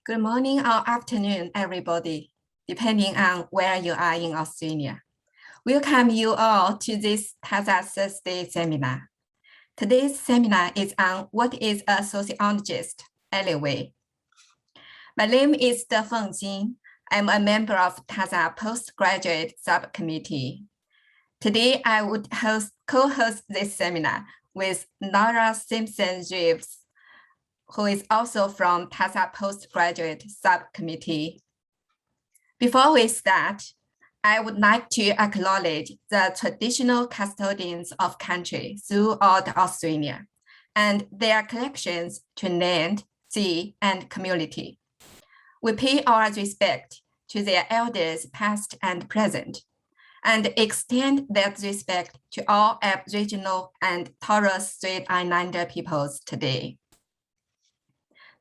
Good morning or afternoon, everybody, depending on where you are in Australia. Welcome you all to this TASA Thursday seminar. Today's seminar is on what is a sociologist anyway. My name is Defeng. I'm a member of TASA Postgraduate Sub-Committee. Today, I would co-host this seminar with Laura Simpson Reeves, who is also from TASA Postgraduate Sub-Committee. Before we start, I would like to acknowledge the traditional custodians of country throughout Australia and their connections to land, sea, and community. We pay our respect to their elders past and present, and extend that respect to all Aboriginal and Torres Strait Islander peoples today.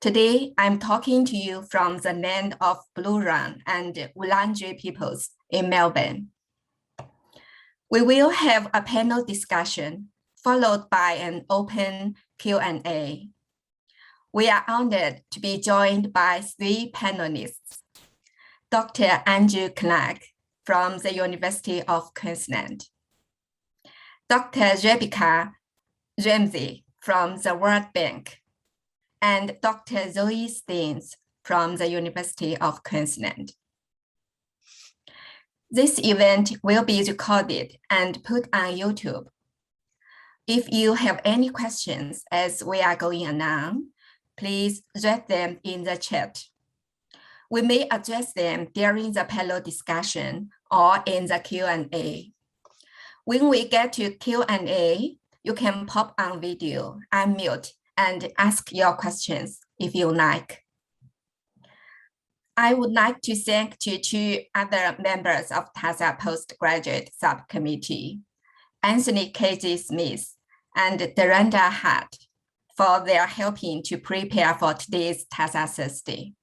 Today, I'm talking to you from the land of Blue-Run and Wurundjeri peoples in Melbourne. We will have a panel discussion followed by an open Q&A. We are honored to be joined by three panelists: Dr. Andrew Clarke from the University of Queensland, Dr. Rebecca Ramsey from the World Bank, and Dr. Zoe Staines from the University of Queensland. This event will be recorded and put on YouTube. If you have any questions as we are going along, please write them in the chat. We may address them during the panel discussion or in the Q&A. When we get to Q&A, you can pop on video, unmute, and ask your questions if you like. I would like to thank two other members of TASA Postgraduate Sub-Committee, Anthony K.G. Smith and Duranda Hart, for their helping to prepare for today's TASA Thursday.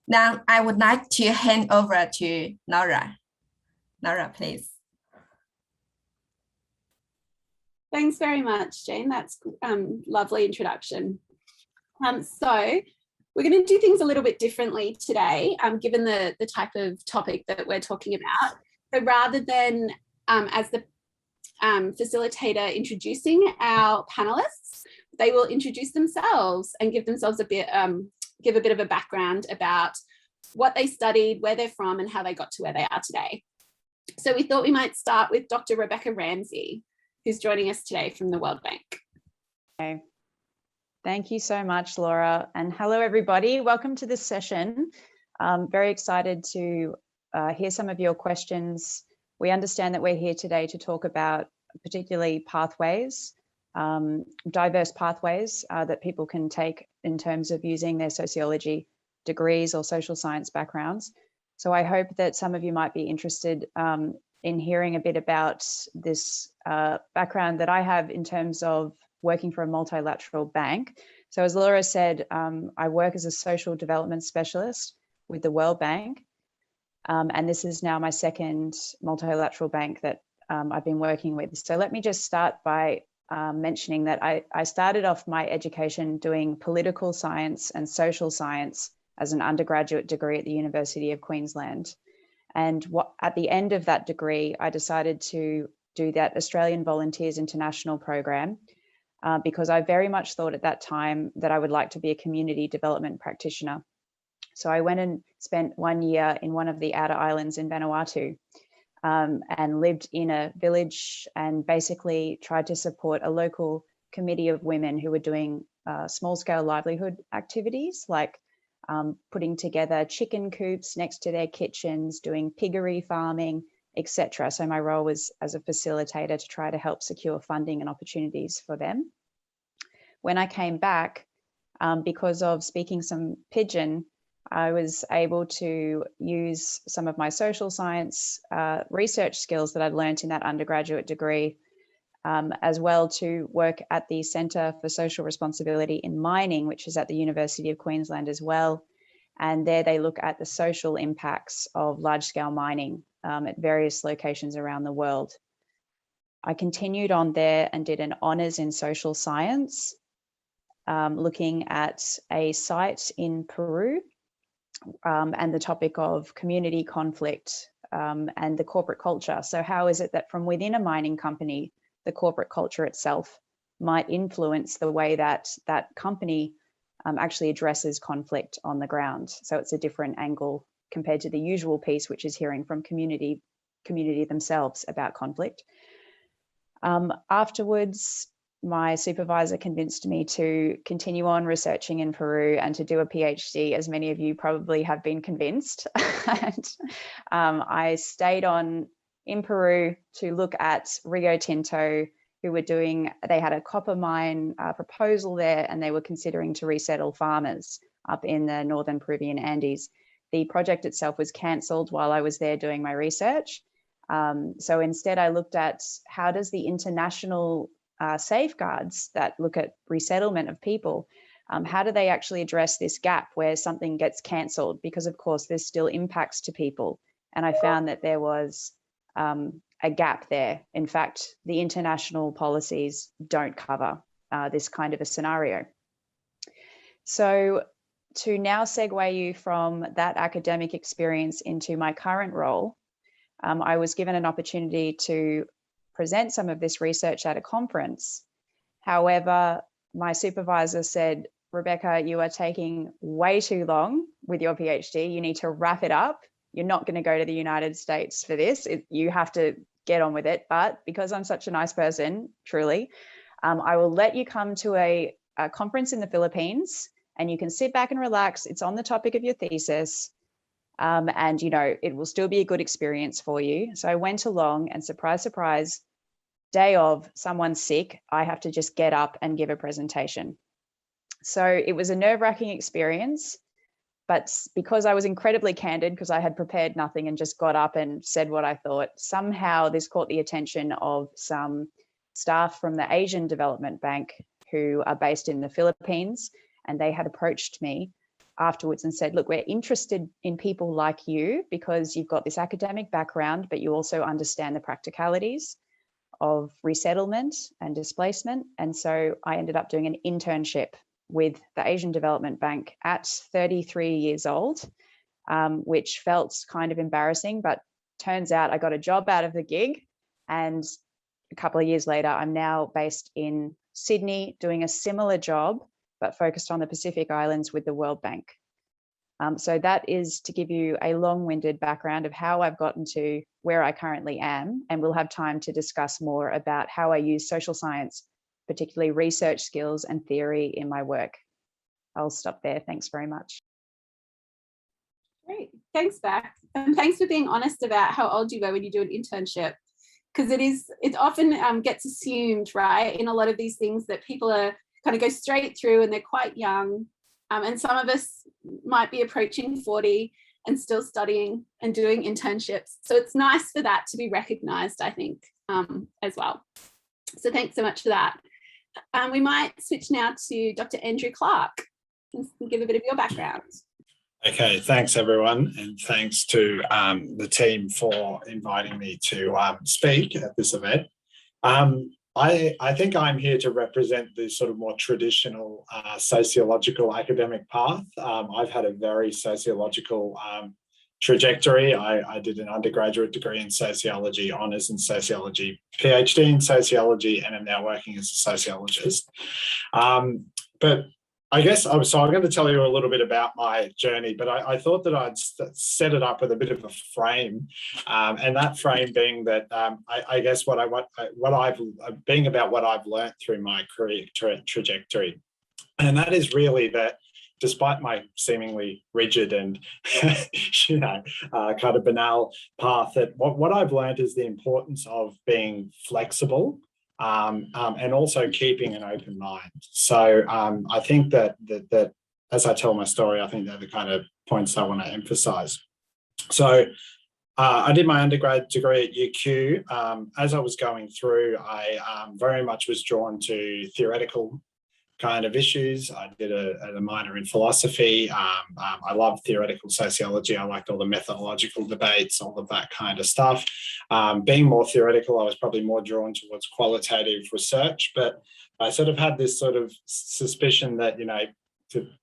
Now, I would like to hand over to Laura. Laura, please. Thanks very much, Jane. That's lovely introduction. So we're going to do things a little bit differently today, given the type of topic that we're talking about. So rather than as the facilitator introducing our panelists, they will introduce themselves and give themselves a bit, give a bit of a background about what they studied, where they're from, and how they got to where they are today. So we thought we might start with Dr. Rebecca Ramsey, who's joining us today from the World Bank. Okay. Thank you so much, Laura. And hello, everybody. Welcome to this session. I'm very excited to hear some of your questions. We understand that we're here today to talk about particularly pathways, diverse pathways that people can take in terms of using their sociology degrees or social science backgrounds. So I hope that some of you might be interested in hearing a bit about this background that I have in terms of working for a multilateral bank. So as Laura said, I work as a social development specialist with the World Bank. And this is now my second multilateral bank that I've been working with. So let me just start by mentioning that I started off my education doing political science and social science as an undergraduate degree at the University of Queensland. And at the end of that degree, I decided to do that Australian Volunteers International program because I very much thought at that time that I would like to be a community development practitioner. So I went and spent 1 year in one of the outer islands in Vanuatu and lived in a village and basically tried to support a local committee of women who were doing small-scale livelihood activities like putting together chicken coops next to their kitchens, doing piggery farming, etc. So my role was as a facilitator to try to help secure funding and opportunities for them. When I came back, because of speaking some Pidgin, I was able to use some of my social science research skills that I'd learned in that undergraduate degree, as well to work at the Centre for Social Responsibility in Mining, which is at the University of Queensland as well. And there they look at the social impacts of large-scale mining at various locations around the world. I continued on there and did an honours in social science. looking at a site in Peru and the topic of community conflict and the corporate culture. So how is it that from within a mining company, the corporate culture itself might influence the way that that company actually addresses conflict on the ground? So it's a different angle compared to the usual piece, which is hearing from community themselves about conflict. Afterwards, my supervisor convinced me to continue on researching in Peru and to do a PhD, as many of you probably have been convinced. And I stayed on in Peru to look at Rio Tinto, who were they had a copper mine proposal there, and they were considering to resettle farmers up in the northern Peruvian Andes. The project itself was cancelled while I was there doing my research. So instead, I looked at how does the international safeguards that look at resettlement of people, how do they actually address this gap where something gets cancelled? Because of course, there's still impacts to people. And I found that there was a gap there. In fact, the international policies don't cover this kind of a scenario. So to now segue you from that academic experience into my current role, I was given an opportunity to present some of this research at a conference. However, my supervisor said, Rebecca, you are taking way too long with your PhD. You need to wrap it up. You're not going to go to the United States for this. You have to get on with it. But because I'm such a nice person, truly, I will let you come to a conference in the Philippines and you can sit back and relax. It's on the topic of your thesis. And, you know, it will still be a good experience for you. So I went along and surprise, surprise, day of someone's sick, I have to just get up and give a presentation. So it was a nerve-wracking experience, but because I was incredibly candid, because I had prepared nothing and just got up and said what I thought, somehow this caught the attention of some staff from the Asian Development Bank who are based in the Philippines, and they had approached me afterwards and said, look, we're interested in people like you because you've got this academic background, but you also understand the practicalities of resettlement and displacement. And so I ended up doing an internship with the Asian Development Bank at 33 years old, which felt kind of embarrassing, but turns out I got a job out of the gig. And a couple of years later, I'm now based in Sydney doing a similar job, but focused on the Pacific Islands with the World Bank. So that is to give you a long-winded background of how I've gotten to where I currently am, and we'll have time to discuss more about how I use social science, particularly research skills and theory in my work. I'll stop there. Thanks very much. Great, thanks, Beck. And thanks for being honest about how old you were when you do an internship, because it often gets assumed, right, in a lot of these things that people are kind of go straight through and they're quite young. And some of us might be approaching 40 and still studying and doing internships. So it's nice for that to be recognised, I think, as well. So thanks so much for that. We might switch now to Dr Andrew Clarke and give a bit of your background. Okay, thanks everyone, and thanks to the team for inviting me to speak at this event. I think I'm here to represent the sort of more traditional sociological academic path. I've had a very sociological trajectory. I did an undergraduate degree in sociology, honours in sociology, PhD in sociology, and am now working as a sociologist. But I guess, so I'm going to tell you a little bit about my journey, but I thought that I'd set it up with a bit of a frame, and that frame being that I guess what I've learned through my career trajectory, and that is really that despite my seemingly rigid and kind of banal path, that what I've learned is the importance of being flexible. And also keeping an open mind. So I think that as I tell my story, I think they're the kind of points I want to emphasize. So I did my undergrad degree at UQ. As I was going through, I very much was drawn to theoretical kind of issues. I did a minor in philosophy. I loved theoretical sociology. I liked all the methodological debates, all of that kind of stuff. Being more theoretical, I was probably more drawn towards qualitative research, but I sort of had this sort of suspicion that, you know,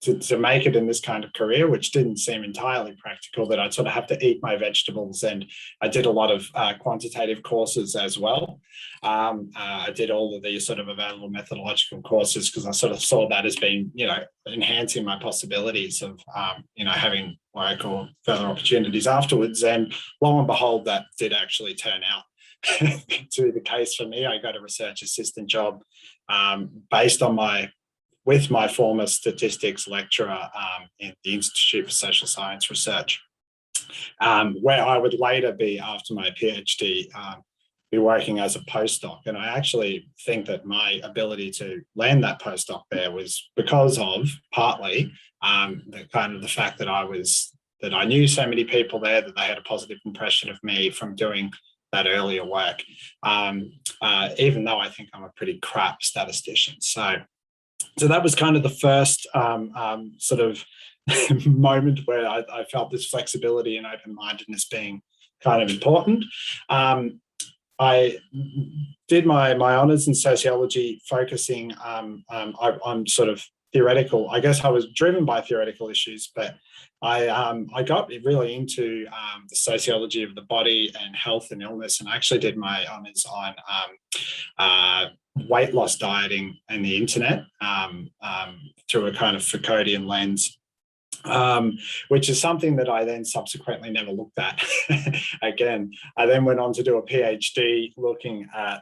to make it in this kind of career, which didn't seem entirely practical, that I'd sort of have to eat my vegetables. And I did a lot of quantitative courses as well. I did all of these sort of available methodological courses because I sort of saw that as being, you know, enhancing my possibilities of, you know, having work or further opportunities afterwards. And lo and behold, that did actually turn out to be the case for me. I got a research assistant job based on with my former statistics lecturer in the Institute for Social Science Research, where I would later be, after my PhD, be working as a postdoc. And I actually think that my ability to land that postdoc there was because of, partly, the fact that I knew so many people there, that they had a positive impression of me from doing that earlier work, even though I think I'm a pretty crap statistician. So that was kind of the first sort of moment where I felt this flexibility and open-mindedness being kind of important. I did my honours in sociology, focusing on sort of theoretical. I guess I was driven by theoretical issues, but I got really into the sociology of the body and health and illness, and I actually did my honours on weight loss dieting and the internet through a kind of Foucauldian lens, which is something that I then subsequently never looked at again. I then went on to do a PhD looking at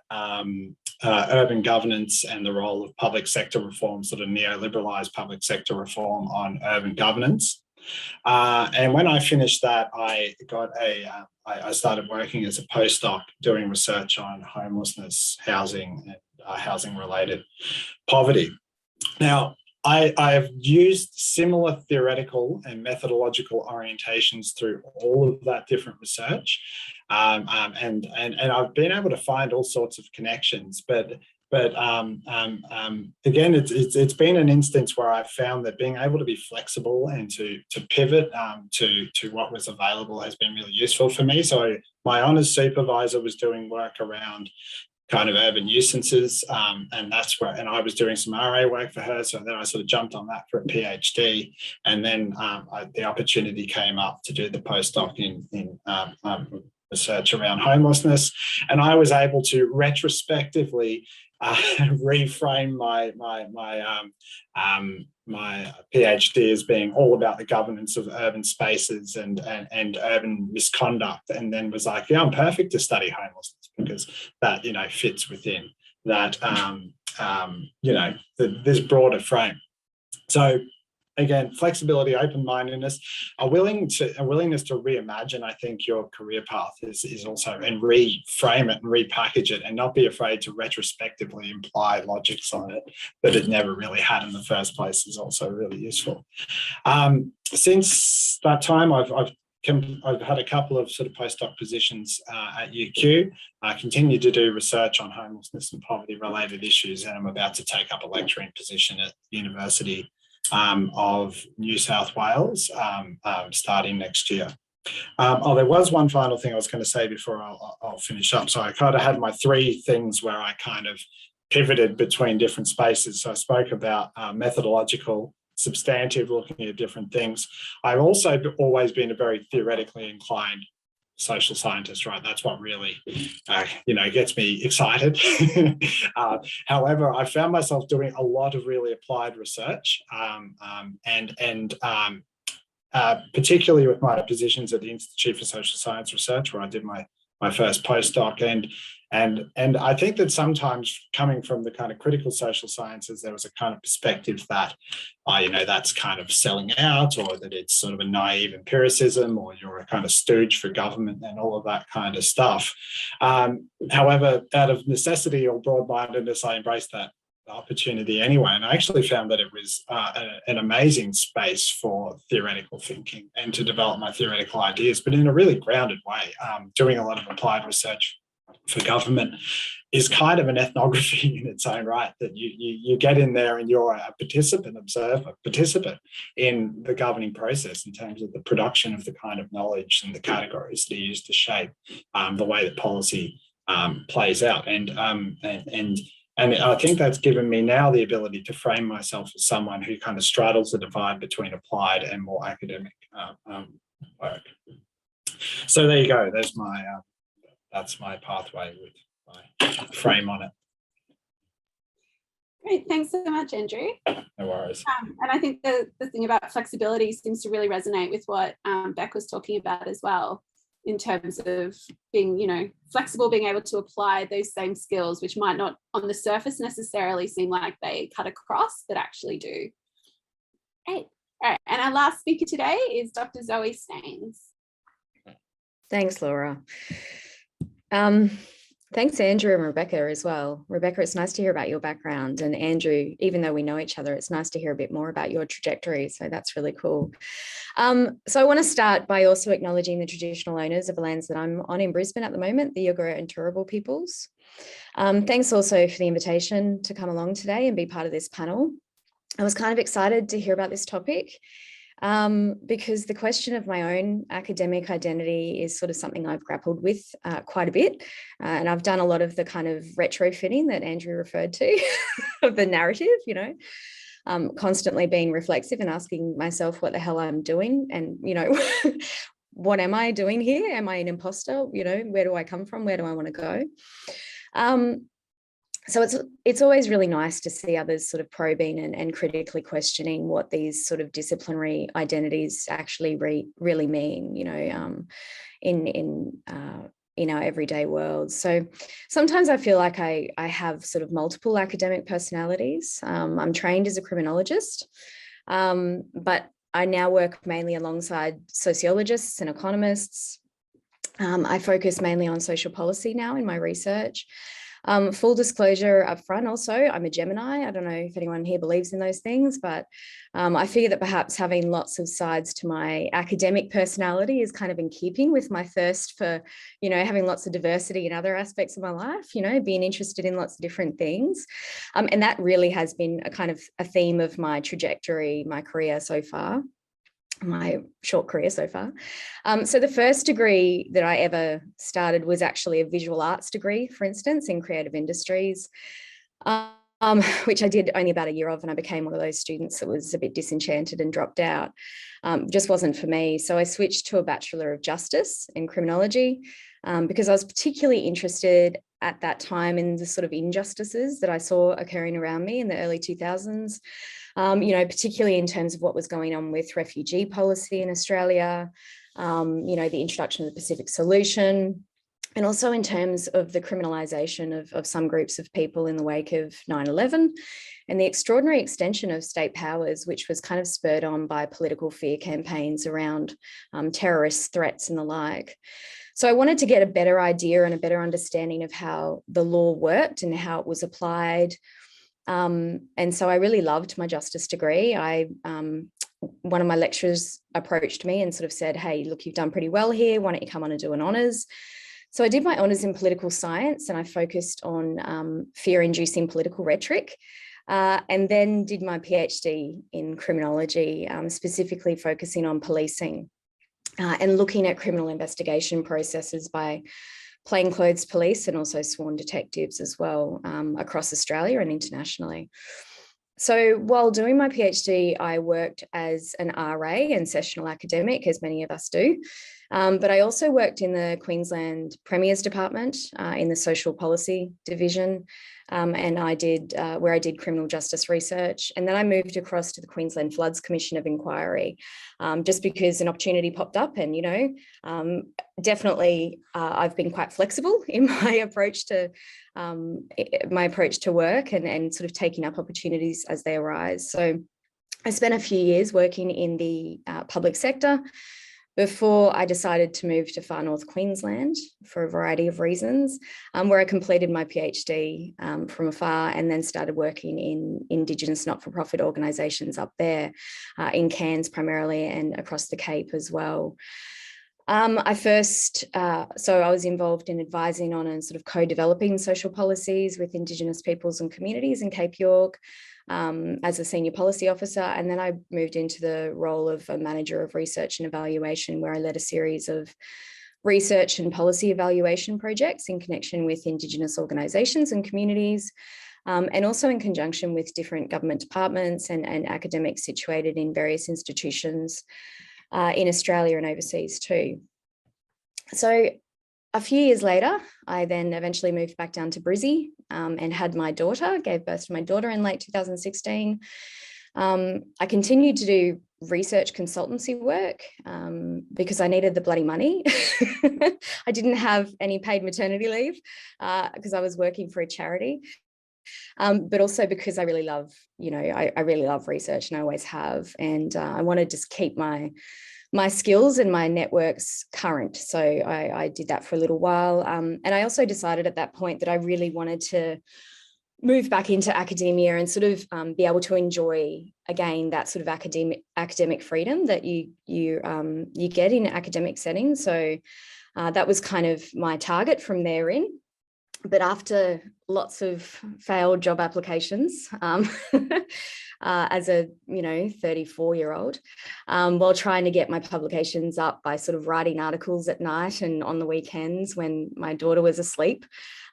urban governance and the role of public sector reform, sort of neoliberalized public sector reform on urban governance. And when I finished that, I started working as a postdoc doing research on homelessness, housing, and housing-related poverty. Now, I have used similar theoretical and methodological orientations through all of that different research, and I've been able to find all sorts of connections. But again, it's been an instance where I've found that being able to be flexible and to pivot to what was available has been really useful for me. So my honours supervisor was doing work around kind of urban nuisances, and I was doing some RA work for her, so then I sort of jumped on that for a PhD, and then the opportunity came up to do the postdoc in research around homelessness, and I was able to retrospectively reframe my PhD as being all about the governance of urban spaces and urban misconduct, and then was like, yeah, I'm perfect to study homelessness because that, you know, fits within that, you know, this broader frame. So again, flexibility, open-mindedness, a willingness to reimagine, I think, your career path is also, and reframe it and repackage it, and not be afraid to retrospectively imply logics on it that it never really had in the first place, is also really useful. Since that time, I've had a couple of sort of postdoc positions at UQ. I continue to do research on homelessness and poverty-related issues, and I'm about to take up a lecturing position at the University of New South Wales starting next year. There was one final thing I was going to say before I'll finish up. So I kind of had my three things where I kind of pivoted between different spaces. So I spoke about methodological, substantive, looking at different things. I've also always been a very theoretically inclined social scientist, right? That's what really, you know, gets me excited. However, I found myself doing a lot of really applied research, and particularly with my positions at the Institute for Social Science Research, where I did my first postdoc, and I think that sometimes, coming from the kind of critical social sciences, there was a kind of perspective that, you know, that's kind of selling out, or that it's sort of a naive empiricism, or you're a kind of stooge for government and all of that kind of stuff. However, out of necessity or broad-mindedness, I embraced that opportunity anyway, and I actually found that it was an amazing space for theoretical thinking and to develop my theoretical ideas, but in a really grounded way, doing a lot of applied research for government is kind of an ethnography in its own right, that you get in there and you're a participant in the governing process in terms of the production of the kind of knowledge and the categories that are used to shape the way that policy plays out. And I think that's given me now the ability to frame myself as someone who kind of straddles the divide between applied and more academic work. So there you go. There's my that's my pathway with my frame on it. Great, thanks so much, Andrew. No worries. And I think the thing about flexibility seems to really resonate with what Beck was talking about as well, in terms of being, you know, flexible, being able to apply those same skills, which might not on the surface necessarily seem like they cut across, but actually do. Great. All right, and our last speaker today is Dr. Zoe Staines. Thanks, Laura. Thanks, Andrew and Rebecca as well. Rebecca, it's nice to hear about your background, and Andrew, even though we know each other, it's nice to hear a bit more about your trajectory. So that's really cool. So I want to start by also acknowledging the traditional owners of the lands that I'm on in Brisbane at the moment, the Yugara and Turrbal peoples. Thanks also for the invitation to come along today and be part of this panel. I was kind of excited to hear about this topic because the question of my own academic identity is sort of something I've grappled with quite a bit. And I've done a lot of the kind of retrofitting that Andrew referred to of the narrative, you know, constantly being reflexive and asking myself what the hell I'm doing. And, you know, what am I doing here? Am I an imposter? You know, where do I come from? Where do I want to go? So it's always really nice to see others sort of probing and critically questioning what these sort of disciplinary identities actually really mean, you know, in our everyday world. So sometimes I feel like I have sort of multiple academic personalities. I'm trained as a criminologist, but I now work mainly alongside sociologists and economists. I focus mainly on social policy now in my research. Full disclosure up front also, I'm a Gemini. I don't know if anyone here believes in those things, but I figure that perhaps having lots of sides to my academic personality is kind of in keeping with my thirst for, you know, having lots of diversity in other aspects of my life, you know, being interested in lots of different things. And that really has been a kind of a theme of my trajectory, my career so far. My short career so far. So the first degree that I ever started was actually a visual arts degree, for instance, in creative industries, which I did only about a year of, and I became one of those students that was a bit disenchanted and dropped out. Just wasn't for me. So I switched to a Bachelor of Justice in criminology because I was particularly interested at that time in the sort of injustices that I saw occurring around me in the early 2000s. You know, particularly in terms of what was going on with refugee policy in Australia, you know, the introduction of the Pacific Solution, and also in terms of the criminalisation of some groups of people in the wake of 9/11 and the extraordinary extension of state powers, which was kind of spurred on by political fear campaigns around terrorist threats and the like. So I wanted to get a better idea and a better understanding of how the law worked and how it was applied. And so I really loved my justice degree. One of my lecturers approached me and sort of said, hey, look, you've done pretty well here. Why don't you come on and do an honours? So I did my honours in political science and I focused on fear-inducing political rhetoric, and then did my PhD in criminology, specifically focusing on policing and looking at criminal investigation processes by plainclothes police and also sworn detectives as well across Australia and internationally. So while doing my PhD, I worked as an RA and sessional academic, as many of us do, but I also worked in the Queensland Premier's Department in the Social Policy Division, and I did where I did criminal justice research. And then I moved across to the Queensland Floods Commission of Inquiry, just because an opportunity popped up. And, you know, definitely I've been quite flexible in my approach to work and sort of taking up opportunities as they arise. So I spent a few years working in the public sector before I decided to move to far north Queensland for a variety of reasons, where I completed my PhD from afar and then started working in Indigenous not-for-profit organisations up there, in Cairns primarily and across the Cape as well. I first, so I was involved in advising on and sort of co-developing social policies with Indigenous peoples and communities in Cape York as a senior policy officer. And then I moved into the role of a manager of research and evaluation, where I led a series of research and policy evaluation projects in connection with Indigenous organisations and communities, and also in conjunction with different government departments and academics situated in various institutions in Australia and overseas too. So a few years later, I then eventually moved back down to Brizzy and had my daughter, gave birth to my daughter in late 2016. I continued to do research consultancy work because I needed the bloody money. I didn't have any paid maternity leave because I was working for a charity. But also because I really love, I really love research, and I always have. And I want to just keep my skills and my networks current. So I did that for a little while. And I also decided at that point that I really wanted to move back into academia and sort of be able to enjoy again that sort of academic freedom that you get in academic settings. So that was kind of my target from therein. But after lots of failed job applications as a 34-year-old, while trying to get my publications up by sort of writing articles at night and on the weekends when my daughter was asleep,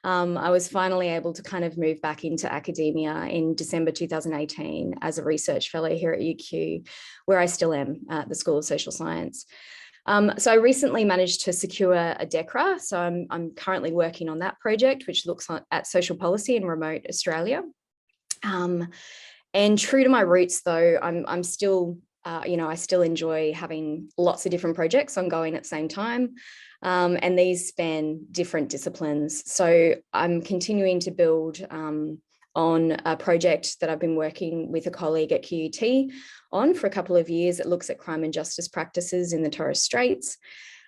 I was finally able to kind of move back into academia in December 2018 as a research fellow here at UQ, where I still am at the School of Social Science. So I recently managed to secure a DECRA. So I'm currently working on that project, which looks at social policy in remote Australia. And true to my roots, though, I'm still, I still enjoy having lots of different projects ongoing at the same time. And these span different disciplines. So I'm continuing to build on a project that I've been working with a colleague at QUT on for a couple of years. It looks at crime and justice practices in the Torres Straits.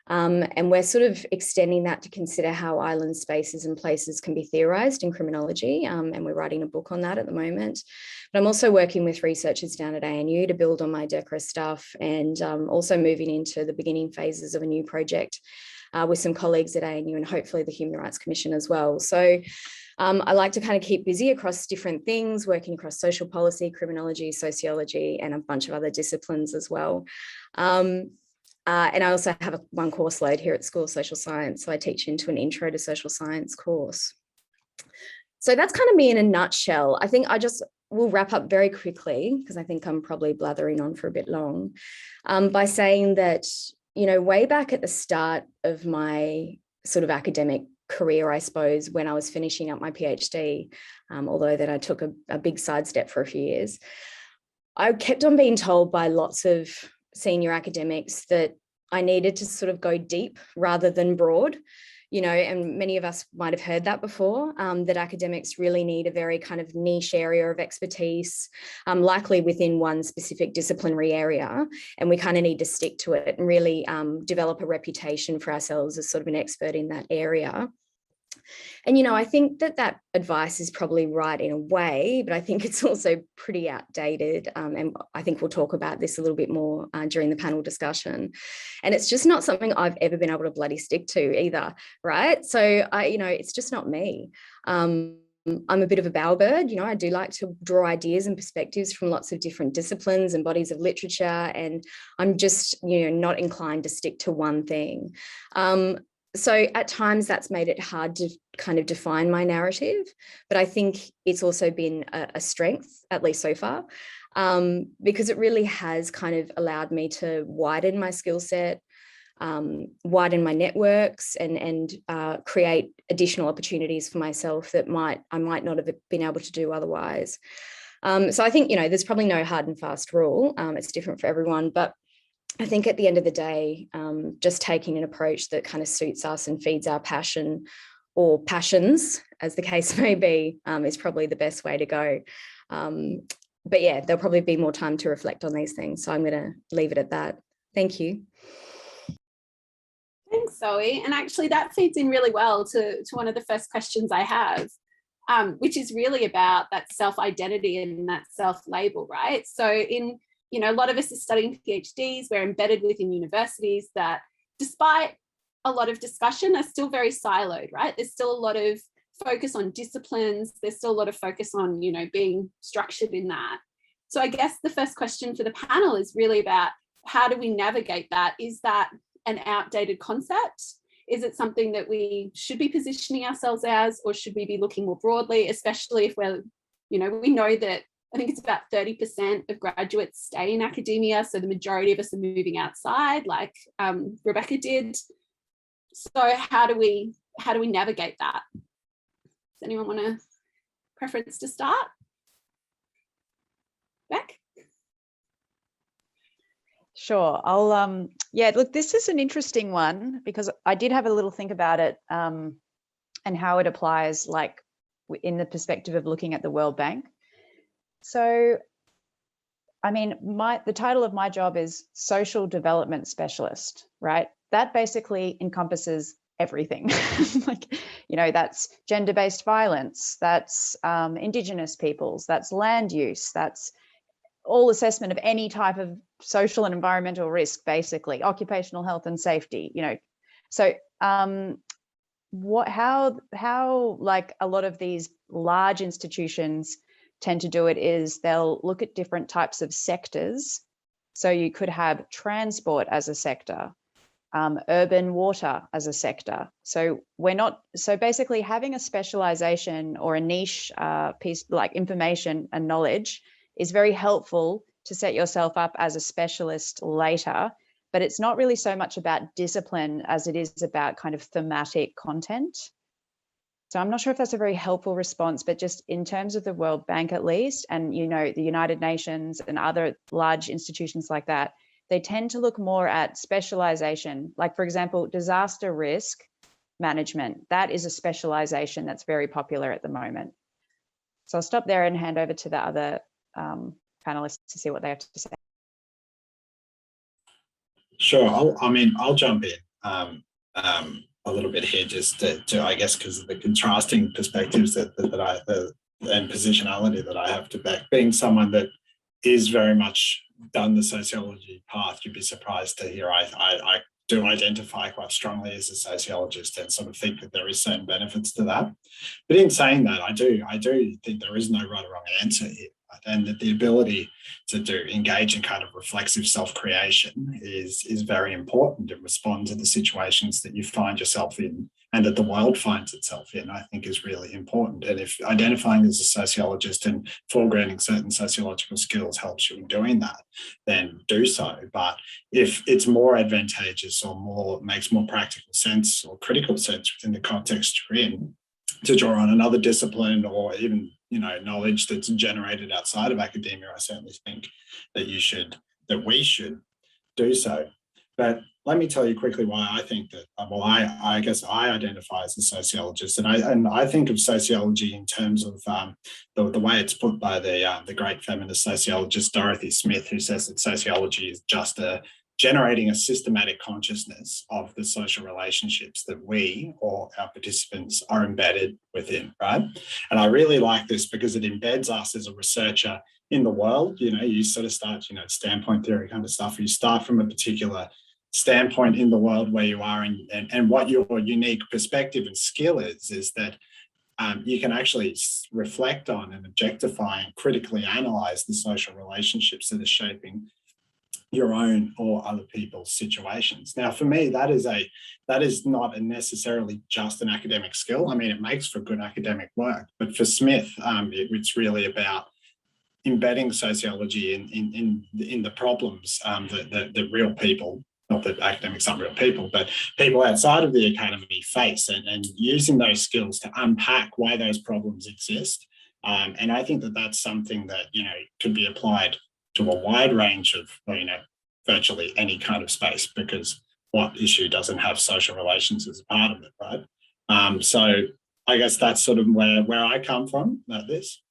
And we're sort of extending that to consider how island spaces and places can be theorised in criminology. And we're writing a book on that at the moment. But I'm also working with researchers down at ANU to build on my DECRA stuff, and also moving into the beginning phases of a new project with some colleagues at ANU and hopefully the Human Rights Commission as well. So I like to kind of keep busy across different things, working across social policy, criminology, sociology, and a bunch of other disciplines as well. And I also have one course load here at School of Social Science. So I teach into an Intro to Social Science course. So that's kind of me in a nutshell. I think I just will wrap up very quickly, because I think I'm probably blathering on for a bit long, by saying that, way back at the start of my sort of academic career, I suppose, when I was finishing up my PhD, although then I took a big sidestep for a few years, I kept on being told by lots of senior academics that I needed to sort of go deep rather than broad, and many of us might have heard that before, that academics really need a very kind of niche area of expertise, likely within one specific disciplinary area, and we kind of need to stick to it and really develop a reputation for ourselves as sort of an expert in that area. And, I think that advice is probably right in a way, but I think it's also pretty outdated. And I think we'll talk about this a little bit more during the panel discussion. And it's just not something I've ever been able to bloody stick to either, right? So, it's just not me. I'm a bit of a bowerbird, I do like to draw ideas and perspectives from lots of different disciplines and bodies of literature. And I'm just, not inclined to stick to one thing. So at times that's made it hard to kind of define my narrative, but I think it's also been a strength, at least so far, because it really has kind of allowed me to widen my skill set, widen my networks, and create additional opportunities for myself that I might not have been able to do otherwise. So I think, there's probably no hard and fast rule. It's different for everyone, but I think at the end of the day, just taking an approach that kind of suits us and feeds our passion or passions, as the case may be, is probably the best way to go. But yeah, there'll probably be more time to reflect on these things. So I'm going to leave it at that. Thank you. Thanks, Zoe. And actually that feeds in really well to one of the first questions I have, which is really about that self-identity and that self-label, right? So a lot of us are studying PhDs, we're embedded within universities that despite a lot of discussion, are still very siloed, right? There's still a lot of focus on disciplines. There's still a lot of focus on, you know, being structured in that. So I guess the first question for the panel is really about how do we navigate that? Is that an outdated concept? Is it something that we should be positioning ourselves as, or should we be looking more broadly, especially if we're, you know, we know that I think it's about 30% of graduates stay in academia. So the majority of us are moving outside, like Rebecca did. So how do we navigate that? Does anyone want a preference to start? Beck? Sure. I'll yeah, look, this is an interesting one because I did have a little think about it and how it applies, like in the perspective of looking at the World Bank. So, I mean, the title of my job is social development specialist, right? That basically encompasses everything. Like, you know, that's gender-based violence, that's Indigenous peoples, that's land use, that's all assessment of any type of social and environmental risk, basically, occupational health and safety, you know. So how like a lot of these large institutions tend to do it is they'll look at different types of sectors. So you could have transport as a sector, urban water as a sector. So basically having a specialization or a niche piece like information and knowledge is very helpful to set yourself up as a specialist later, but it's not really so much about discipline as it is about kind of thematic content. So I'm not sure if that's a very helpful response, but just in terms of the World Bank at least, and, you know, the United Nations and other large institutions like that, they tend to look more at specialization. Like, for example, disaster risk management, that is a specialization that's very popular at the moment. So I'll stop there and hand over to the other panelists to see what they have to say. Sure, I'll jump in a little bit here, just to I guess, because of the contrasting perspectives and positionality that I have to back. Being someone that is very much done the sociology path, you'd be surprised to hear I do identify quite strongly as a sociologist and sort of think that there is certain benefits to that. But in saying that, I do think there is no right or wrong answer here. And that the ability to engage in kind of reflexive self-creation is very important to respond to the situations that you find yourself in and that the world finds itself in, I think is really important. And if identifying as a sociologist and foregrounding certain sociological skills helps you in doing that, then do so. But if it's more advantageous or makes more practical sense or critical sense within the context you're in, to draw on another discipline or even, you know, knowledge that's generated outside of academia, I certainly think that we should do so. But let me tell you quickly why I think that, well, I guess I identify as a sociologist, and I think of sociology in terms of the way it's put by the great feminist sociologist Dorothy Smith, who says that sociology is just generating a systematic consciousness of the social relationships that we or our participants are embedded within, right? And I really like this because it embeds us as a researcher in the world. You know, you sort of start, you know, standpoint theory kind of stuff. You start from a particular standpoint in the world where you are, and what your unique perspective and skill is that you can actually reflect on and objectify and critically analyze the social relationships that are shaping your own or other people's situations. Now, for me, that is not necessarily just an academic skill. I mean, it makes for good academic work, but for Smith, it's really about embedding sociology in the problems that real people, not that academics aren't real people, but people outside of the academy face, and using those skills to unpack why those problems exist. And I think that that's something that, you know, could be applied to a wide range of, you know, virtually any kind of space, because what issue doesn't have social relations as a part of it, right? So I guess that's sort of where I come from at this.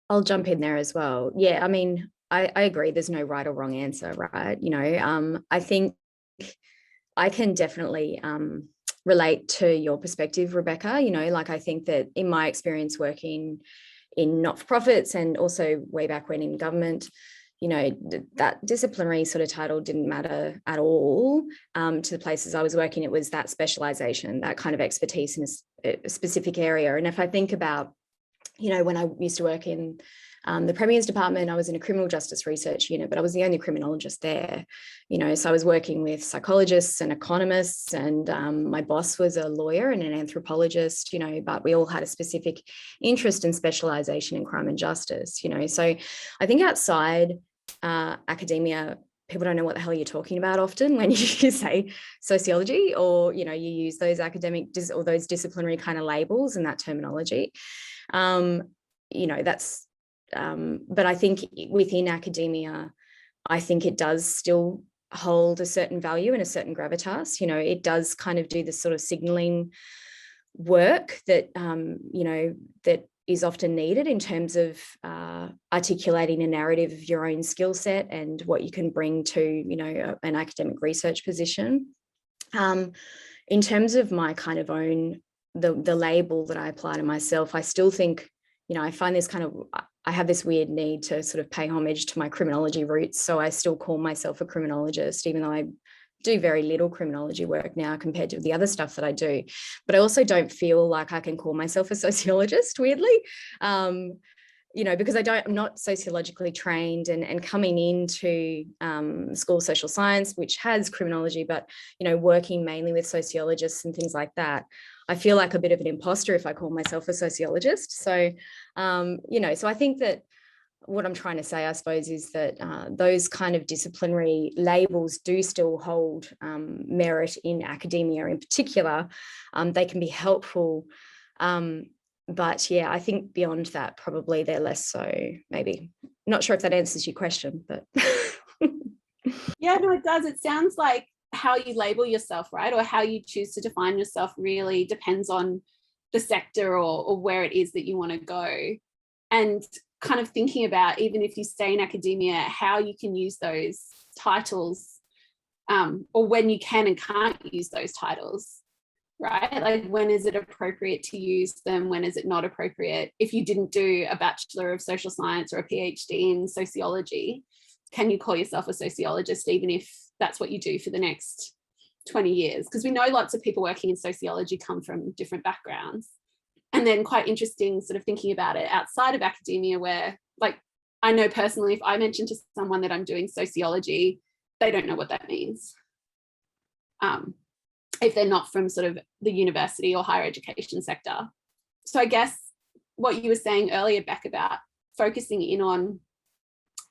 I'll jump in there as well. Yeah, I mean, I agree. There's no right or wrong answer, right? You know, I think I can definitely relate to your perspective, Rebecca. You know, like I think that in my experience working in not-for-profits and also way back when in government, you know, that disciplinary sort of title didn't matter at all to the places I was working. It was that specialization, that kind of expertise in a specific area. And if I think about, you know, when I used to work in the Premier's department, I was in a criminal justice research unit, but I was the only criminologist there, you know, so I was working with psychologists and economists, and my boss was a lawyer and an anthropologist, you know, but we all had a specific interest and specialization in crime and justice, you know. So I think outside academia, people don't know what the hell you're talking about often when you say sociology, or, you know, you use those academic or those disciplinary kind of labels and that terminology. You know, that's, but I think within academia, I think it does still hold a certain value and a certain gravitas. You know, it does kind of do the sort of signaling work that, you know, that is often needed in terms of articulating a narrative of your own skill set and what you can bring to, you know, an academic research position. In terms of my kind of own, the label that I apply to myself, I still think, you know, I find this kind of, I have this weird need to sort of pay homage to my criminology roots. So I still call myself a criminologist, even though I do very little criminology work now compared to the other stuff that I do. But I also don't feel like I can call myself a sociologist, weirdly, you know, because I'm not sociologically trained, and coming into School of Social Science, which has criminology, but, you know, working mainly with sociologists and things like that, I feel like a bit of an imposter if I call myself a sociologist. So, you know, so I think that what I'm trying to say, I suppose, is that those kind of disciplinary labels do still hold merit in academia in particular. They can be helpful. But yeah, I think beyond that, probably they're less so, maybe. Not sure if that answers your question, but. Yeah, no, it does. It sounds like how you label yourself, right? Or how you choose to define yourself really depends on the sector or where it is that you want to go. And kind of thinking about, even if you stay in academia, how you can use those titles, or when you can and can't use those titles, right? Like, when is it appropriate to use them? When is it not appropriate? If you didn't do a Bachelor of Social Science or a PhD in sociology, can you call yourself a sociologist, even if that's what you do for the next 20 years? Because we know lots of people working in sociology come from different backgrounds. And then quite interesting sort of thinking about it outside of academia, where, like, I know personally, if I mention to someone that I'm doing sociology, they don't know what that means. If they're not from sort of the university or higher education sector. So I guess what you were saying earlier, Beck, about focusing in on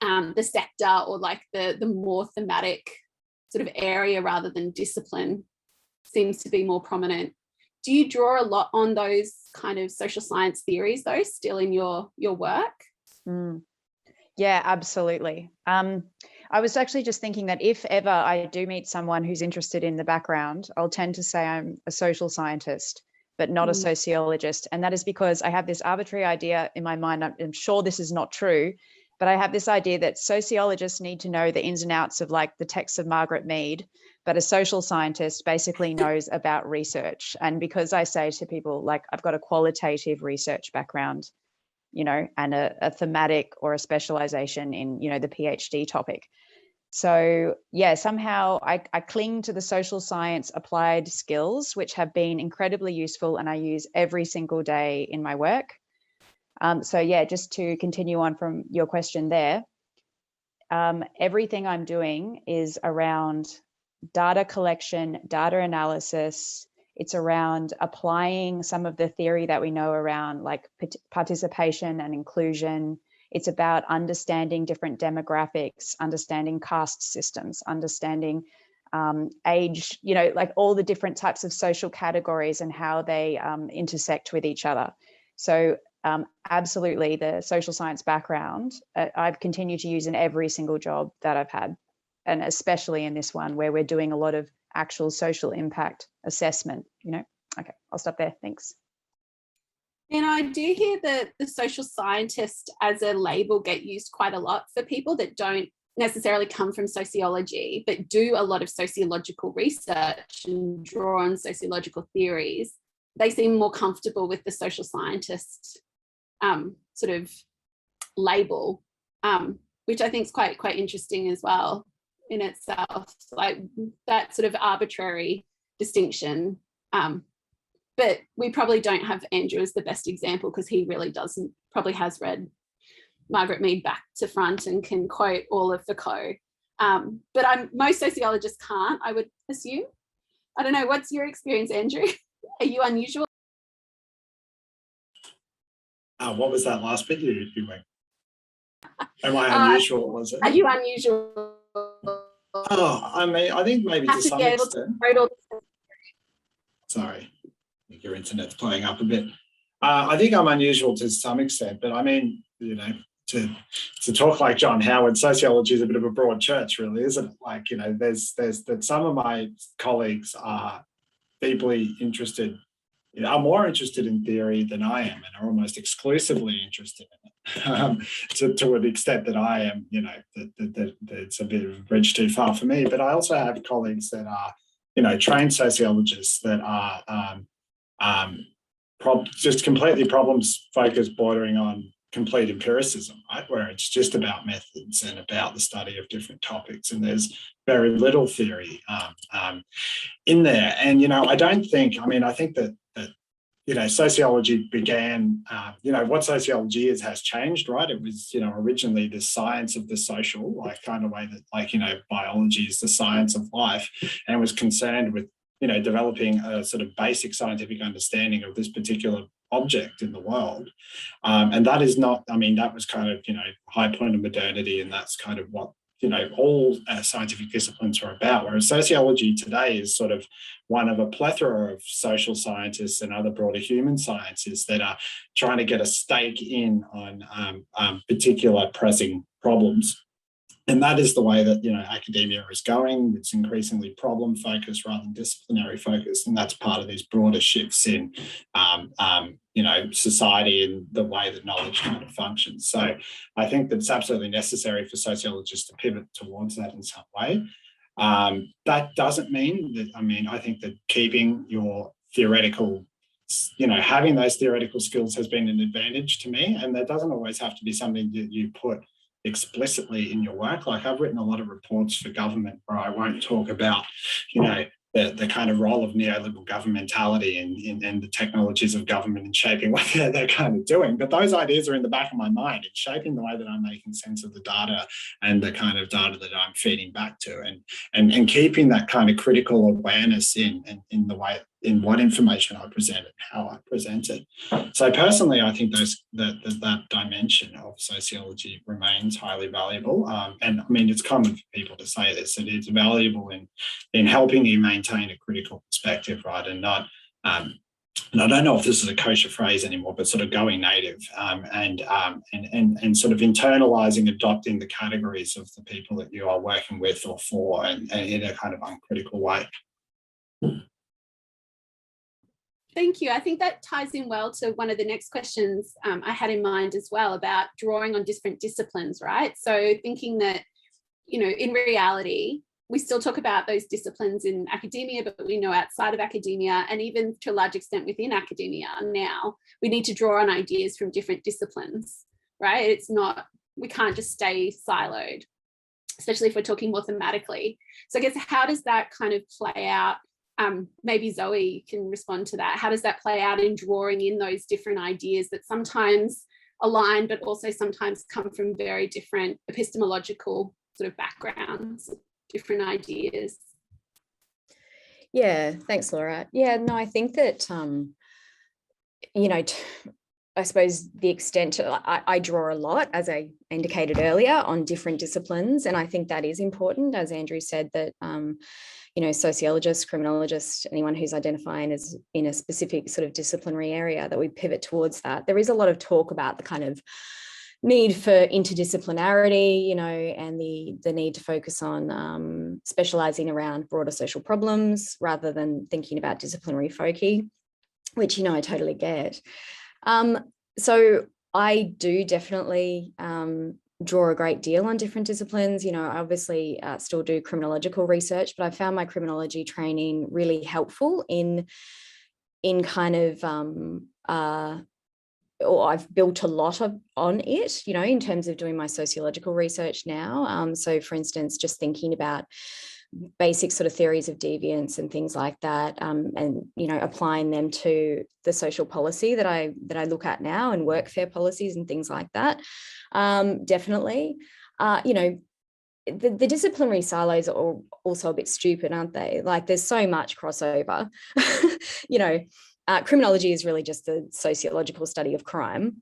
the sector, or like the more thematic sort of area rather than discipline, seems to be more prominent. Do you draw a lot on those kind of social science theories, though, still in your work? Yeah, absolutely. I was actually just thinking that if ever I do meet someone who's interested in the background, I'll tend to say I'm a social scientist, but not a sociologist. And that is because I have this arbitrary idea in my mind. I'm sure this is not true, but I have this idea that sociologists need to know the ins and outs of, like, the texts of Margaret Mead, but a social scientist basically knows about research. And because I say to people, like, I've got a qualitative research background, you know, and a thematic or a specialization in, you know, the PhD topic. So yeah, somehow I cling to the social science applied skills, which have been incredibly useful and I use every single day in my work. So yeah, just to continue on from your question there, everything I'm doing is around data collection, data analysis. It's around applying some of the theory that we know around, like, participation and inclusion. It's about understanding different demographics, understanding caste systems, understanding age, you know, like all the different types of social categories and how they intersect with each other. So absolutely, the social science background, I've continued to use in every single job that I've had, and especially in this one where we're doing a lot of actual social impact assessment, you know. Okay, I'll stop there. Thanks. And I do hear that the social scientist as a label get used quite a lot for people that don't necessarily come from sociology, but do a lot of sociological research and draw on sociological theories. They seem more comfortable with the social scientist sort of label, which I think is quite interesting as well in itself, like that sort of arbitrary distinction. But we probably don't have Andrew as the best example because he really probably has read Margaret Mead back to front and can quote all of Foucault. But most sociologists can't, I would assume. I don't know, what's your experience, Andrew? Are you unusual? What was that last bit you went? Am I unusual, was it? Are you unusual? Oh, I mean, I think maybe to some extent. Sorry, I think your internet's playing up a bit. I think I'm unusual to some extent, but I mean, you know, to talk like John Howard, sociology is a bit of a broad church, really, isn't it? Like, you know, there's that some of my colleagues are deeply interested, you know, are more interested in theory than I am, and are almost exclusively interested in it, to an extent that I am, you know, that it's a bit of a bridge too far for me. But I also have colleagues that are, you know, trained sociologists that are just completely problems focused, bordering on complete empiricism, right, where it's just about methods and about the study of different topics, and there's very little theory in there. And, you know, I think that you know, sociology began, you know, what sociology is has changed, right? It was, you know, originally the science of the social, like kind of way that, like, you know, biology is the science of life, and was concerned with, you know, developing a sort of basic scientific understanding of this particular object in the world. And that is not, I mean, that was kind of, you know, high point of modernity, and that's kind of what, you know, all scientific disciplines are about, whereas sociology today is sort of one of a plethora of social scientists and other broader human sciences that are trying to get a stake in on particular pressing problems. And that is the way that, you know, academia is going. It's increasingly problem focused rather than disciplinary focused, and that's part of these broader shifts in, you know, society and the way that knowledge kind of functions. So I think that's absolutely necessary for sociologists to pivot towards that in some way. That doesn't mean that, I mean, I think that keeping your theoretical, you know, having those theoretical skills has been an advantage to me, and that doesn't always have to be something that you put explicitly in your work. Like, I've written a lot of reports for government where I won't talk about, you know, the kind of role of neoliberal governmentality and the technologies of government in shaping what they're kind of doing. But those ideas are in the back of my mind. It's shaping the way that I'm making sense of the data and the kind of data that I'm feeding back to, and keeping that kind of critical awareness in the way, in what information I present and how I present it. So personally, I think that dimension of sociology remains highly valuable. And I mean, it's common for people to say this, and it's valuable in helping you maintain a critical perspective, right? And not, and I don't know if this is a kosher phrase anymore, but sort of going native, and sort of internalizing, adopting the categories of the people that you are working with or for, and in a kind of uncritical way. Thank you. I think that ties in well to one of the next questions I had in mind as well, about drawing on different disciplines, right? So thinking that, you know, in reality, we still talk about those disciplines in academia, but we know outside of academia, and even to a large extent within academia now, we need to draw on ideas from different disciplines, right? It's not, we can't just stay siloed, especially if we're talking more thematically. So I guess, how does that kind of play out? Maybe Zoe can respond to that. How does that play out in drawing in those different ideas that sometimes align, but also sometimes come from very different epistemological sort of backgrounds, different ideas? Yeah, thanks, Laura. Yeah, no, I think that, you know, I suppose the extent to, I draw a lot, as I indicated earlier, on different disciplines. And I think that is important, as Andrew said, that, you know, sociologists, criminologists, anyone who's identifying as in a specific sort of disciplinary area, that we pivot towards that. There is a lot of talk about the kind of need for interdisciplinarity, you know, and the need to focus on specializing around broader social problems rather than thinking about disciplinary foci, which, you know, I totally get. So I do definitely draw a great deal on different disciplines. You know, I obviously still do criminological research, but I found my criminology training really helpful in kind of or I've built a lot on it, you know, in terms of doing my sociological research now. So for instance, just thinking about basic sort of theories of deviance and things like that, and, you know, applying them to the social policy that I look at now, and workfare policies and things like that. Definitely, you know, the disciplinary silos are also a bit stupid, aren't they? Like, there's so much crossover. You know, criminology is really just the sociological study of crime.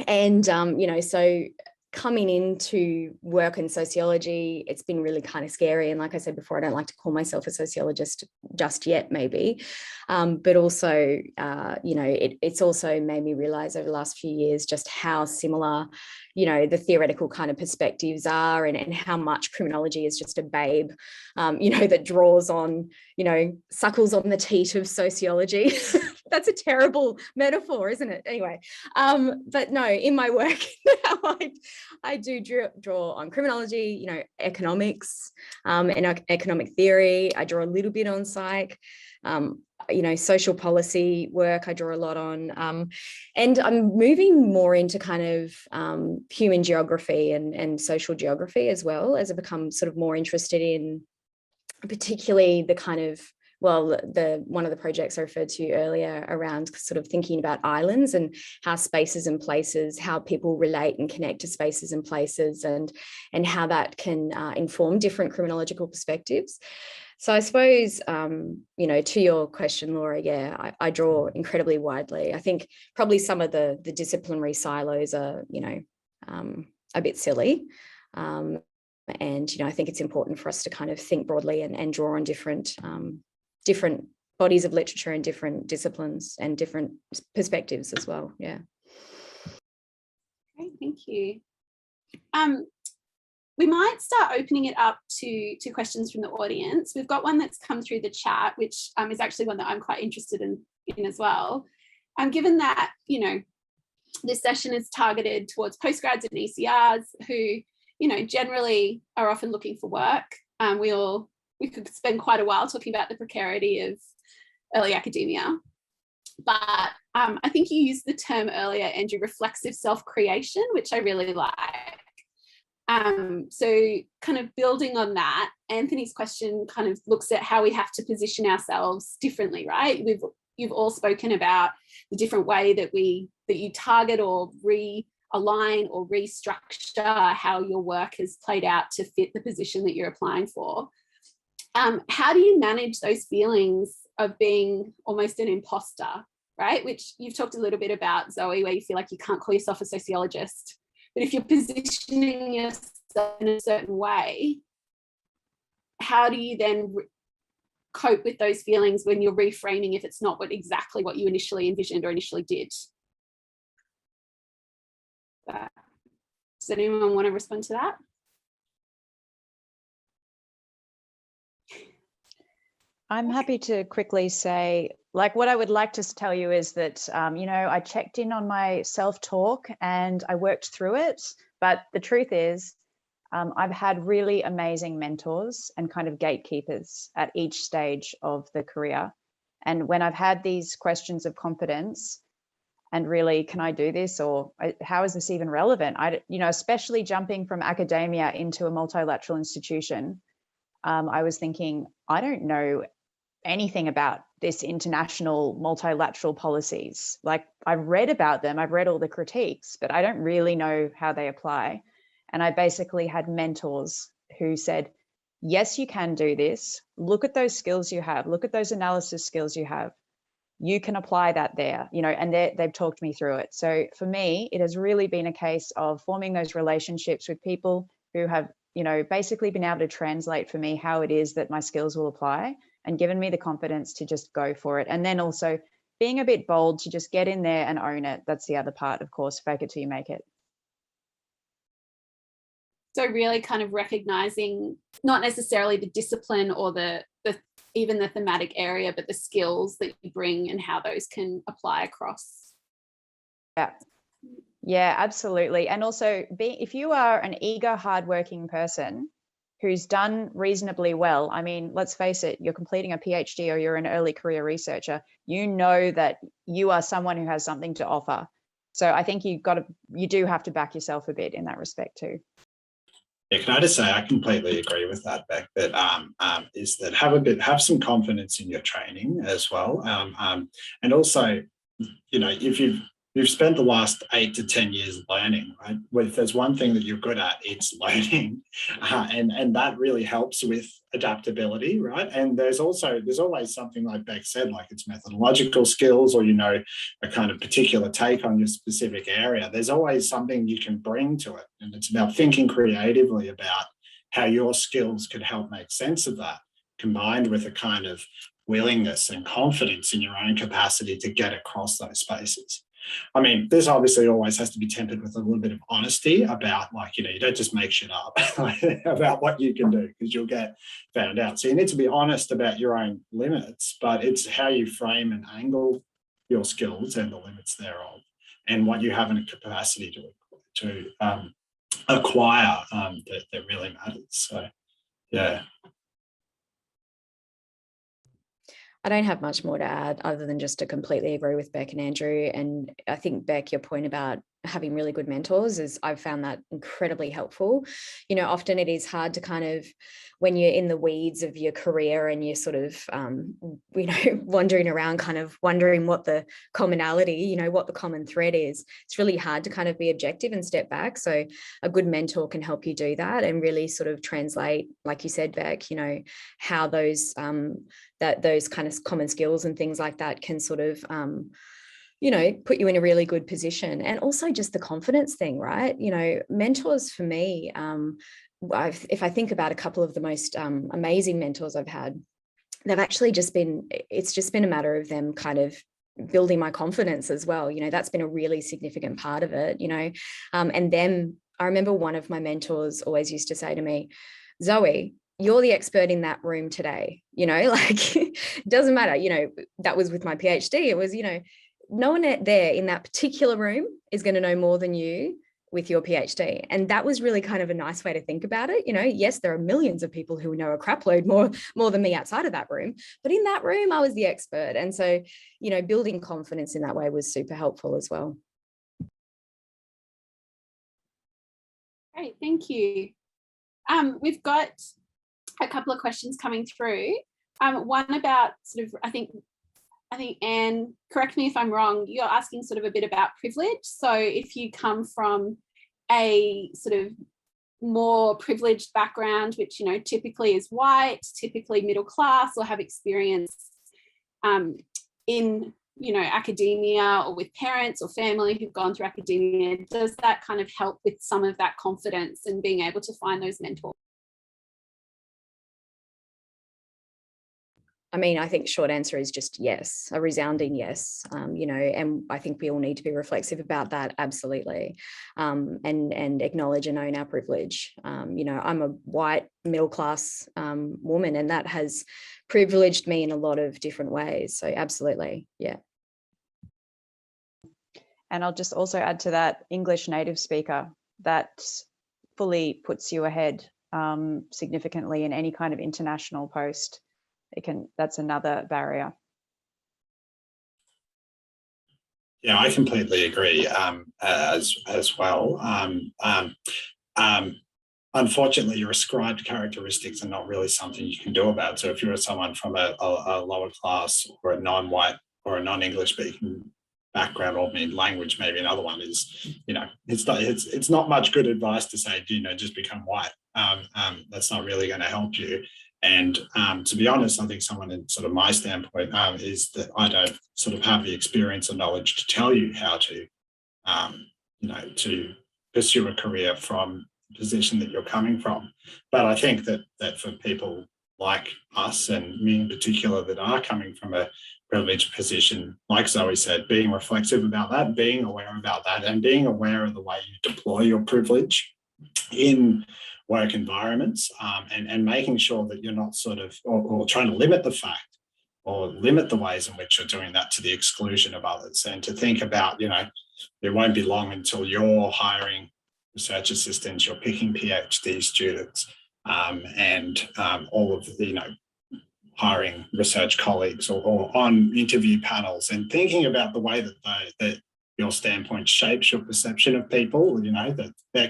And, you know, so coming into work in sociology, it's been really kind of scary. And like I said before, I don't like to call myself a sociologist just yet, maybe. But also, you know, it's also made me realize over the last few years just how similar, you know, the theoretical kind of perspectives are, and how much criminology is just a babe, you know, that draws on, you know, suckles on the teat of sociology. That's a terrible metaphor, isn't it? Anyway, but no, in my work now, I do draw on criminology, you know, economics, and economic theory. I draw a little bit on psych, you know, social policy work I draw a lot on. And I'm moving more into kind of human geography and social geography as well, as I become sort of more interested in particularly the kind of, well, one of the projects I referred to earlier around sort of thinking about islands and how spaces and places, how people relate and connect to spaces and places, and how that can inform different criminological perspectives. So I suppose, you know, to your question, Laura, yeah, I draw incredibly widely. I think probably some of the disciplinary silos are, you know, a bit silly. And, you know, I think it's important for us to kind of think broadly and draw on different bodies of literature and different disciplines and different perspectives as well. Yeah. Great, thank you. We might start opening it up to questions from the audience. We've got one that's come through the chat, which is actually one that I'm quite interested in as well. Given that, you know, this session is targeted towards postgrads and ECRs who, you know, generally are often looking for work. We could spend quite a while talking about the precarity of early academia. But I think you used the term earlier, Andrew, reflexive self-creation, which I really like. So kind of building on that, Anthony's question kind of looks at how we have to position ourselves differently, right? You've all spoken about the different way that you target or realign or restructure how your work has played out to fit the position that you're applying for. How do you manage those feelings of being almost an imposter, right? Which you've talked a little bit about, Zoe, where you feel like you can't call yourself a sociologist. But if you're positioning yourself in a certain way, how do you then cope with those feelings when you're reframing if it's not exactly what you initially envisioned or initially did? Does anyone want to respond to that? I'm happy to quickly say, like, what I would like to tell you is that, you know, I checked in on my self-talk and I worked through it. But the truth is, I've had really amazing mentors and kind of gatekeepers at each stage of the career. And when I've had these questions of confidence and really, can I do this? Or how is this even relevant? You know, especially jumping from academia into a multilateral institution, I was thinking, I don't know anything about this international multilateral policies. Like, I've read about them, I've read all the critiques, but I don't really know how they apply. And I basically had mentors who said, yes, you can do this. Look at those skills you have. Look at those analysis skills you have. You can apply that there, you know, and they've talked me through it. So for me, it has really been a case of forming those relationships with people who have, you know, basically been able to translate for me how it is that my skills will apply, and given me the confidence to just go for it. And then also being a bit bold to just get in there and own it. That's the other part, of course, fake it till you make it. So really kind of recognizing not necessarily the discipline or even the thematic area, but the skills that you bring and how those can apply across. Yeah, absolutely. And also, if you are an eager, hardworking person who's done reasonably well, I mean, let's face it, you're completing a PhD or you're an early career researcher, you know that you are someone who has something to offer. So I think you do have to back yourself a bit in that respect too. Yeah, can I just say I completely agree with that, Beck. That is that have some confidence in your training as well, and also, you know, if you've spent the last 8 to 10 years learning, right? Well, if there's one thing that you're good at, it's learning, and that really helps with adaptability, right? And there's always something, like Beck said, like it's methodological skills, or, you know, a kind of particular take on your specific area. There's always something you can bring to it, and it's about thinking creatively about how your skills could help make sense of that, combined with a kind of willingness and confidence in your own capacity to get across those spaces. I mean, this obviously always has to be tempered with a little bit of honesty about, like, you know, you don't just make shit up about what you can do, because you'll get found out. So you need to be honest about your own limits, but it's how you frame and angle your skills and the limits thereof, and what you have in a capacity to acquire that really matters. So, yeah. I don't have much more to add other than just to completely agree with Beck and Andrew. And I think, Beck, your point about having really good mentors is, I've found that incredibly helpful. You know, often it is hard to kind of, when you're in the weeds of your career and you're sort of, you know, wandering around, kind of wondering what the commonality, you know, what the common thread is, it's really hard to kind of be objective and step back. So a good mentor can help you do that and really sort of translate, like you said, Beck, you know, how those, those kind of common skills and things like that can sort of, you know, put you in a really good position. And also just the confidence thing, right? You know, mentors for me, if I think about a couple of the most amazing mentors I've had, they've actually just been, it's just been a matter of them kind of building my confidence as well. You know, that's been a really significant part of it, you know. And then I remember one of my mentors always used to say to me, Zoe, you're the expert in that room today, you know, like, it doesn't matter, you know, that was with my PhD. It was, you know, no one there in that particular room is going to know more than you with your PhD. And that was really kind of a nice way to think about it. You know, yes, there are millions of people who know a crap load more than me outside of that room, but in that room, I was the expert. And so, you know, building confidence in that way was super helpful as well. Great, thank you. We've got a couple of questions coming through. One about sort of, I think, Anne, correct me if I'm wrong, you're asking sort of a bit about privilege. So if you come from a sort of more privileged background, which, you know, typically is white, typically middle class, or have experience in, you know, academia, or with parents or family who've gone through academia, does that kind of help with some of that confidence and being able to find those mentors? I mean, I think short answer is just yes, a resounding yes, you know, and I think we all need to be reflexive about that, absolutely, and acknowledge and own our privilege. You know, I'm a white middle-class woman, and that has privileged me in a lot of different ways. So absolutely, yeah. And I'll just also add to that, English native speaker, that fully puts you ahead significantly in any kind of international post. That's another barrier. Yeah, I completely agree as well. Unfortunately, your ascribed characteristics are not really something you can do about. So if you're someone from a lower class, or a non-white, or a non-English speaking background, or language, maybe another one is, you know, it's not much good advice to say, you know, just become white. That's not really going to help you. And to be honest, I think someone in sort of my standpoint is that I don't sort of have the experience or knowledge to tell you how to, you know, to pursue a career from the position that you're coming from. But I think that for people like us, and me in particular, that are coming from a privileged position, like Zoe said, being reflexive about that, being aware about that, and being aware of the way you deploy your privilege in work environments, and making sure that you're not sort of, or trying to limit the fact, or limit the ways in which you're doing that to the exclusion of others, and to think about, you know, it won't be long until you're hiring research assistants, you're picking PhD students, and all of the, you know, hiring research colleagues, or on interview panels, and thinking about the way that your standpoint shapes your perception of people, you know, that their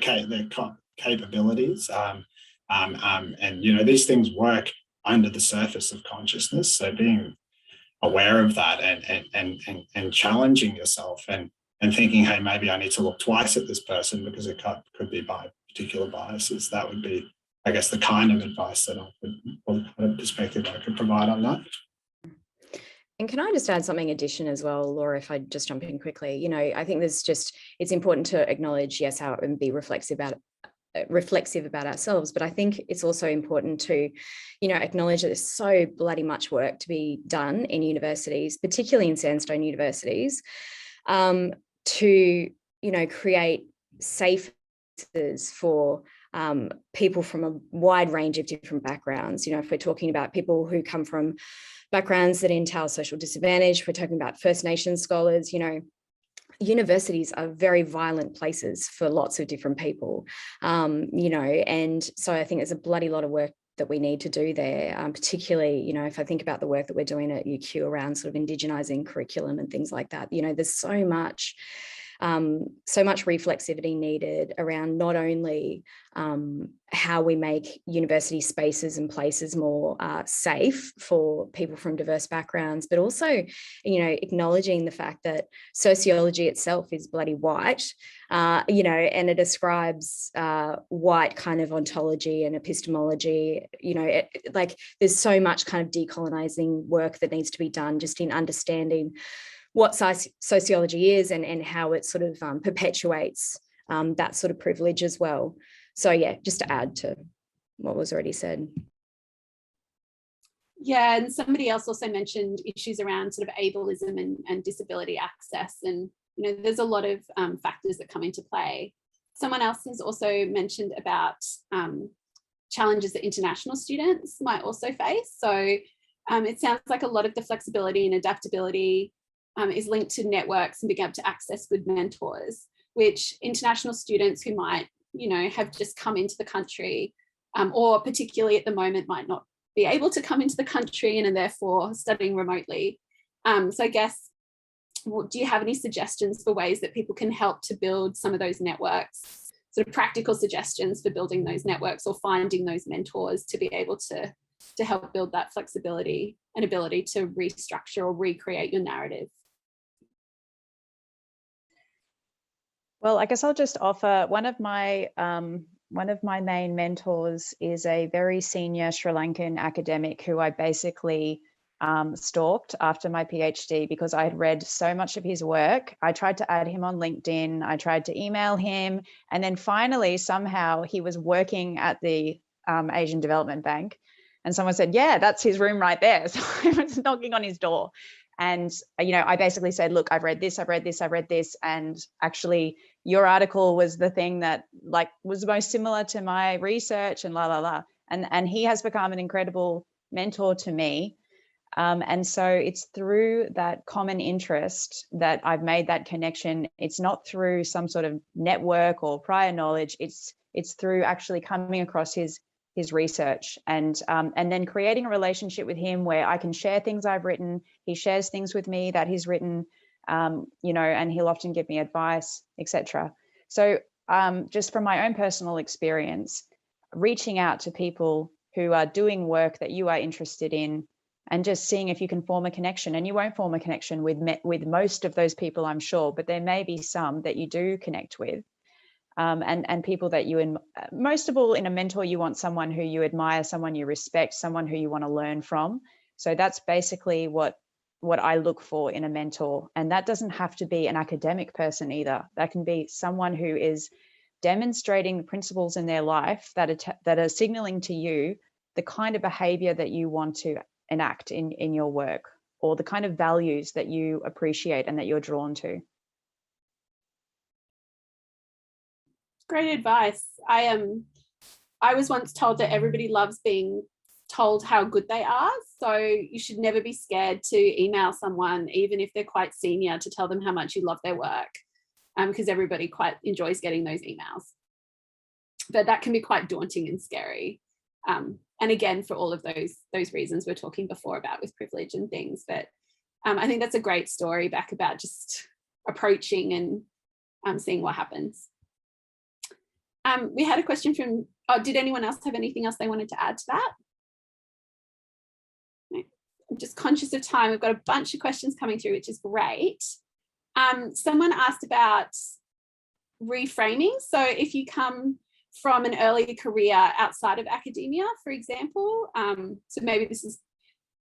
capabilities. And, you know, these things work under the surface of consciousness. So being aware of that and challenging yourself and thinking, hey, maybe I need to look twice at this person because it could be by particular biases. That would be, I guess, the kind of advice that I could, or the kind of perspective I could provide on that. And can I just add something addition as well, Laura, if I just jump in quickly? You know, I think it's important to acknowledge, yes, how and be reflexive about ourselves, but I think it's also important to, you know, acknowledge that there's so bloody much work to be done in universities, particularly in sandstone universities, to, you know, create safe spaces for people from a wide range of different backgrounds. You know, if we're talking about people who come from backgrounds that entail social disadvantage, we're talking about First Nations scholars, you know, universities are very violent places for lots of different people, you know, and so I think there's a bloody lot of work that we need to do there, particularly, you know, if I think about the work that we're doing at UQ around sort of indigenizing curriculum and things like that, you know, there's so much reflexivity needed around not only how we make university spaces and places more safe for people from diverse backgrounds, but also, you know, acknowledging the fact that sociology itself is bloody white, you know, and it ascribes white kind of ontology and epistemology, you know, like there's so much kind of decolonizing work that needs to be done just in understanding what sociology is and how it sort of perpetuates that sort of privilege as well. So yeah, just to add to what was already said. Yeah, and somebody else also mentioned issues around sort of ableism and disability access, and you know, there's a lot of factors that come into play. Someone else has also mentioned about challenges that international students might also face. So it sounds like a lot of the flexibility and adaptability is linked to networks and being able to access good mentors, which international students who might, you know, have just come into the country or particularly at the moment might not be able to come into the country and are therefore studying remotely. So I guess, do you have any suggestions for ways that people can help to build some of those networks, sort of practical suggestions for building those networks or finding those mentors to be able to help build that flexibility and ability to restructure or recreate your narrative? Well, I guess I'll just offer one of my main mentors is a very senior Sri Lankan academic who I basically stalked after my PhD because I had read so much of his work. I tried to add him on LinkedIn. I tried to email him. And then finally, somehow he was working at the Asian Development Bank. And someone said, yeah, that's his room right there. So I was knocking on his door. And, you know, I basically said, look, I've read this, I've read this, I've read this. And actually your article was the thing that like was most similar to my research and And he has become an incredible mentor to me. And so it's through that common interest that I've made that connection. It's not through some sort of network or prior knowledge. It's through actually coming across his research and then creating a relationship with him where I can share things I've written. He shares things with me that he's written, you know, and he'll often give me advice, etc. So just from my own personal experience, reaching out to people who are doing work that you are interested in and just seeing if you can form a connection. And you won't form a connection with most of those people, I'm sure, but there may be some that you do connect with. And people that you, most of all in a mentor, you want someone who you admire, someone you respect, someone who you want to learn from. So that's basically what I look for in a mentor. And that doesn't have to be an academic person either. That can be someone who is demonstrating principles in their life that are signaling to you the kind of behavior that you want to enact in your work, or the kind of values that you appreciate and that you're drawn to. Great advice. I was once told that everybody loves being told how good they are. So you should never be scared to email someone, even if they're quite senior, to tell them how much you love their work, because everybody quite enjoys getting those emails. But that can be quite daunting and scary. And again, for all of those reasons we're talking before about with privilege and things. But I think that's a great story back about just approaching and seeing what happens. We had a question from, did anyone else have anything else they wanted to add to that? No. I'm just conscious of time. We've got a bunch of questions coming through, which is great. Someone asked about reframing. So if you come from an early career outside of academia, for example, so maybe this is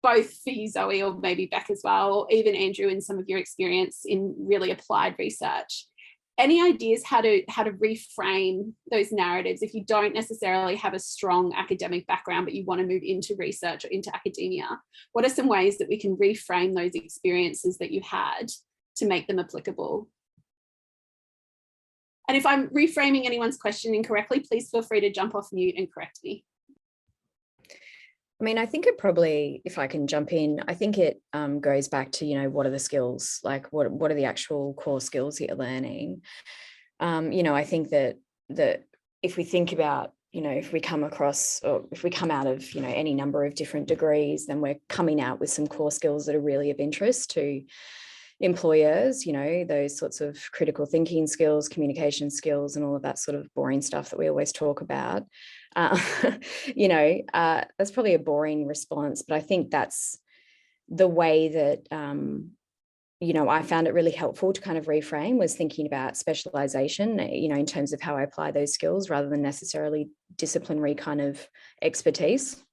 both for you, Zoe, or maybe Beck as well, or even Andrew, in some of your experience in really applied research. Any ideas how to reframe those narratives if you don't necessarily have a strong academic background, but you want to move into research or into academia? What are some ways that we can reframe those experiences that you had to make them applicable? And if I'm reframing anyone's question incorrectly, please feel free to jump off mute and correct me. I mean, I think it probably, if I can jump in, I think it goes back to, you know, what are the skills, like what are the actual core skills that you're learning? You know, I think that if we think about, you know, if we come across, or if we come out of, you know, any number of different degrees, then we're coming out with some core skills that are really of interest to employers, you know, those sorts of critical thinking skills, communication skills, and all of that sort of boring stuff that we always talk about. You know, that's probably a boring response, but I think that's the way that, you know, I found it really helpful to kind of reframe, was thinking about specialization, you know, in terms of how I apply those skills rather than necessarily disciplinary kind of expertise.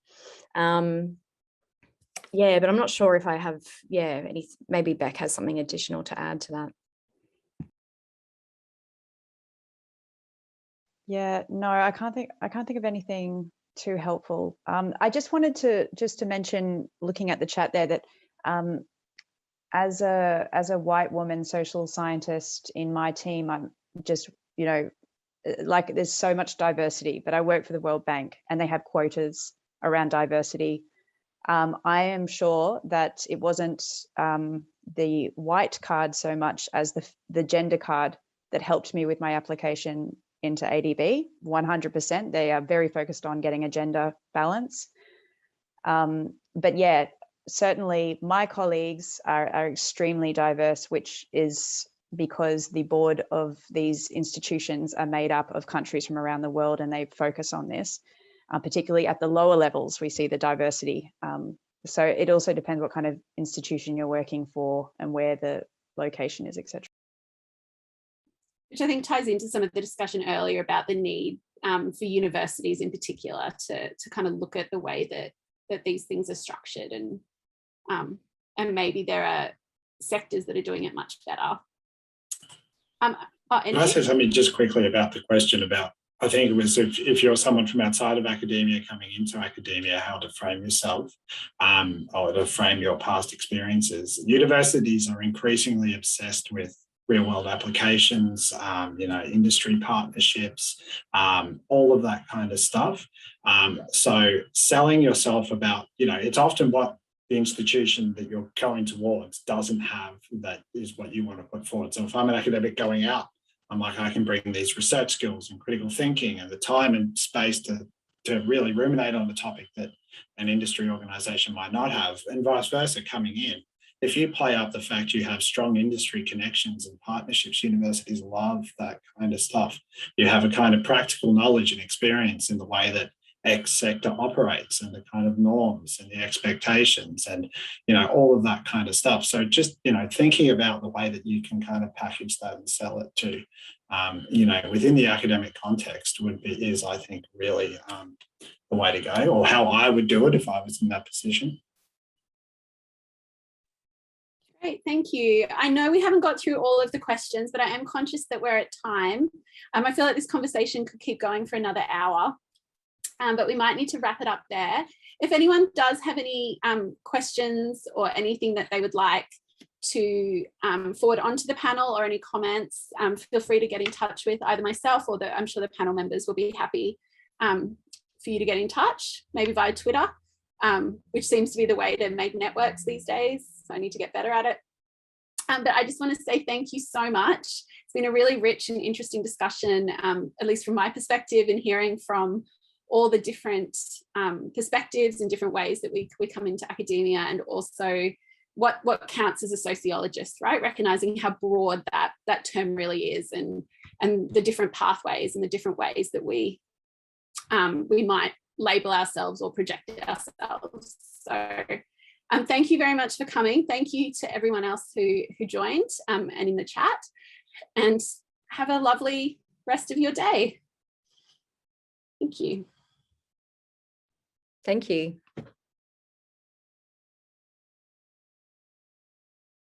Yeah, but I'm not sure if I have, maybe Beck has something additional to add to that. Yeah, no, I can't think of anything too helpful. I just wanted to mention, looking at the chat there, that as a white woman social scientist in my team, I'm just, you know, like, there's so much diversity, but I work for the World Bank and they have quotas around diversity. I am sure that it wasn't the white card so much as the gender card that helped me with my application into ADB. 100%. They are very focused on getting a gender balance. But yeah, certainly my colleagues are extremely diverse, which is because the board of these institutions are made up of countries from around the world, and they focus on this. Particularly at the lower levels, we see the diversity. So it also depends what kind of institution you're working for and where the location is, etc. Which I think ties into some of the discussion earlier about the need for universities in particular to kind of look at the way that these things are structured, and maybe there are sectors that are doing it much better. Can I say something just quickly about the question about, I think it was if you're someone from outside of academia coming into academia, how to frame yourself or to frame your past experiences. Universities are increasingly obsessed with real world applications, you know, industry partnerships, all of that kind of stuff. So selling yourself about, you know, it's often what the institution that you're going towards doesn't have that is what you want to put forward. So if I'm an academic going out, I'm like, I can bring these research skills and critical thinking and the time and space to really ruminate on the topic that an industry organization might not have, and vice versa coming in. If you play up the fact you have strong industry connections and partnerships, universities love that kind of stuff. You have a kind of practical knowledge and experience in the way that X sector operates and the kind of norms and the expectations and, you know, all of that kind of stuff. So just, you know, thinking about the way that you can kind of package that and sell it to, you know, within the academic context is, I think, really the way to go, or how I would do it if I was in that position. Great, thank you. I know we haven't got through all of the questions, but I am conscious that we're at time. I feel like this conversation could keep going for another hour. But we might need to wrap it up there. If anyone does have any questions or anything that they would like to forward onto the panel, or any comments, feel free to get in touch with either myself or I'm sure the panel members will be happy for you to get in touch, maybe via Twitter, which seems to be the way to make networks these days. So I need to get better at it. But I just want to say thank you so much. It's been a really rich and interesting discussion, at least from my perspective, and hearing from all the different perspectives and different ways that we come into academia, and also what counts as a sociologist, right? Recognizing how broad that term really is, and the different pathways and the different ways that we might label ourselves or project ourselves. So thank you very much for coming. Thank you to everyone else who joined and in the chat, and have a lovely rest of your day. Thank you. Thank you.